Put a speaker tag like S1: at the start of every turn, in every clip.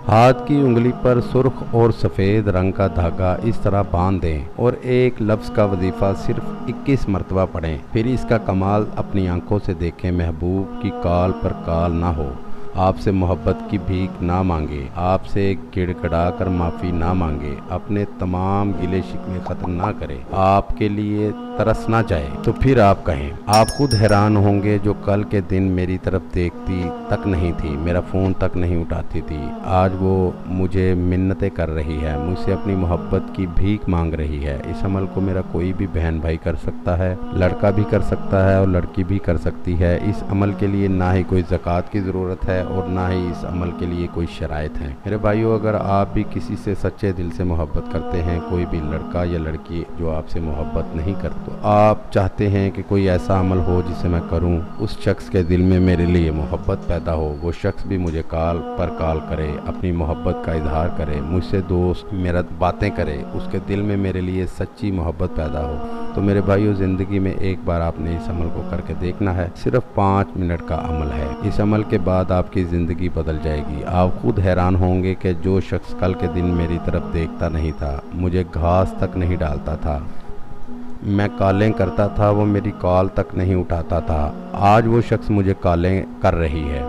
S1: ہاتھ کی انگلی پر سرخ اور سفید رنگ کا دھاگا اس طرح باندھ دیں اور ایک لفظ کا وظیفہ صرف 21 مرتبہ پڑھیں۔ پھر اس کا کمال اپنی آنکھوں سے دیکھیں۔ محبوب کی کال پر کال نہ ہو، آپ سے محبت کی بھیک نہ مانگے، آپ سے گڑ گڑا کر معافی نہ مانگے، اپنے تمام گلے شکوے ختم نہ کرے، آپ کے لیے ترس نہ جائے تو پھر آپ کہیں۔ آپ خود حیران ہوں گے، جو کل کے دن میری طرف دیکھتی تک نہیں تھی، میرا فون تک نہیں اٹھاتی تھی، آج وہ مجھے منتیں کر رہی ہے، مجھ سے اپنی محبت کی بھیک مانگ رہی ہے۔ اس عمل کو میرا کوئی بھی بہن بھائی کر سکتا ہے، لڑکا بھی کر سکتا ہے اور لڑکی بھی کر سکتی ہے۔ اس عمل کے لیے نہ ہی کوئی زکوٰۃ کی ضرورت ہے اور نہ ہی اس عمل کے لیے کوئی شرائط ہیں۔ میرے بھائیو، اگر آپ بھی کسی سے سچے دل سے محبت کرتے ہیں، کوئی بھی لڑکا یا لڑکی جو آپ سے محبت نہیں کرتا، تو آپ چاہتے ہیں کہ کوئی ایسا عمل ہو جسے میں کروں، اس شخص کے دل میں میرے لیے محبت پیدا ہو، وہ شخص بھی مجھے کال پر کال کرے، اپنی محبت کا اظہار کرے، مجھ سے دوست میرا باتیں کرے، اس کے دل میں میرے لیے سچی محبت پیدا ہو، تو میرے بھائیو، زندگی میں ایک بار آپ نے اس عمل کو کر کے دیکھنا ہے۔ صرف 5 منٹ کا عمل ہے۔ اس عمل کے بعد آپ کی زندگی بدل جائے گی۔ آپ خود حیران ہوں گے کہ جو شخص کل کے دن میری طرف دیکھتا نہیں تھا، مجھے گھاس تک نہیں ڈالتا تھا، میں کالیں کرتا تھا، وہ میری کال تک نہیں اٹھاتا تھا، آج وہ شخص مجھے کالیں کر رہی ہے،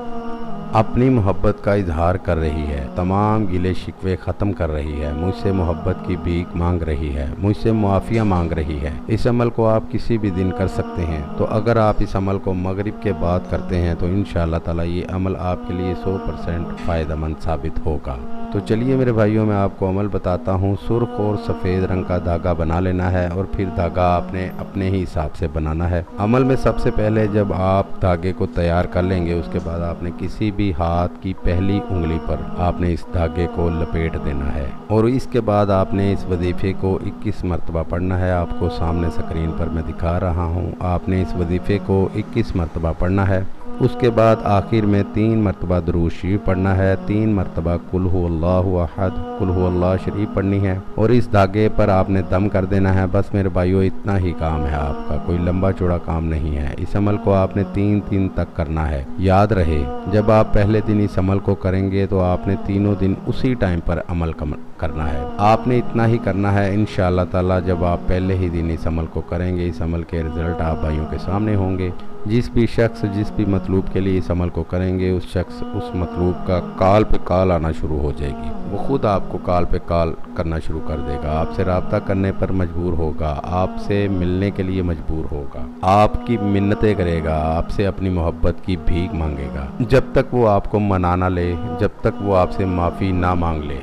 S1: اپنی محبت کا اظہار کر رہی ہے، تمام گلے شکوے ختم کر رہی ہے، مجھ سے محبت کی بھیک مانگ رہی ہے، مجھ سے معافیاں مانگ رہی ہے۔ اس عمل کو آپ کسی بھی دن کر سکتے ہیں، تو اگر آپ اس عمل کو مغرب کے بعد کرتے ہیں تو انشاءاللہ تعالی یہ عمل آپ کے لیے 100% فائدہ مند ثابت ہوگا۔ تو چلیے میرے بھائیوں، میں آپ کو عمل بتاتا ہوں۔ سرخ اور سفید رنگ کا دھاگا بنا لینا ہے اور پھر دھاگا آپ نے اپنے ہی حساب سے بنانا ہے۔ عمل میں سب سے پہلے جب آپ دھاگے کو تیار کر لیں گے، اس کے بعد آپ نے کسی بھی ہاتھ کی پہلی انگلی پر آپ نے اس دھاگے کو لپیٹ دینا ہے اور اس کے بعد آپ نے اس وظیفے کو 21 مرتبہ پڑھنا ہے۔ آپ کو سامنے اسکرین پر میں دکھا رہا ہوں، آپ نے اس وظیفے کو 21 مرتبہ پڑھنا ہے۔ اس کے بعد آخر میں 3 مرتبہ درود شریف پڑھنا ہے، 3 مرتبہ قل هو اللہ احد، قل هو اللہ شریف پڑھنی ہے اور اس دھاگے پر آپ نے دم کر دینا ہے۔ بس میرے بھائیو، اتنا ہی کام ہے آپ کا، کوئی لمبا چوڑا کام نہیں ہے۔ اس عمل کو آپ نے 3 دن تک کرنا ہے۔ یاد رہے، جب آپ پہلے دن اس عمل کو کریں گے تو آپ نے تینوں دن اسی ٹائم پر عمل کرنا ہے۔ آپ نے اتنا ہی کرنا ہے۔ انشاءاللہ تعالی جب آپ پہلے ہی دن اس عمل کو کریں گے، اس عمل کے رزلٹ آپ بھائیوں کے سامنے ہوں گے۔ جس بھی شخص جس بھی مطلوب کے لیے اس عمل کو کریں گے، اس شخص اس مطلوب کا کال پہ کال آنا شروع ہو جائے گی، وہ خود آپ کو کال پہ کال کرنا شروع کر دے گا، آپ سے رابطہ کرنے پر مجبور ہوگا، آپ سے ملنے کے لیے مجبور ہوگا، آپ کی منتیں کرے گا، آپ سے اپنی محبت کی بھیک مانگے گا، جب تک وہ آپ کو منا نہ لے، جب تک وہ آپ سے معافی نہ مانگ لے،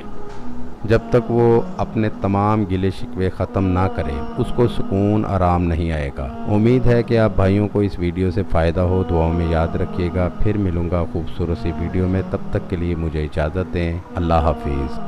S1: جب تک وہ اپنے تمام گلے شکوے ختم نہ کرے، اس کو سکون آرام نہیں آئے گا۔ امید ہے کہ آپ بھائیوں کو اس ویڈیو سے فائدہ ہو، دعاؤں میں یاد رکھیے گا۔ پھر ملوں گا خوبصورت سی ویڈیو میں، تب تک کے لیے مجھے اجازت دیں۔ اللہ حافظ۔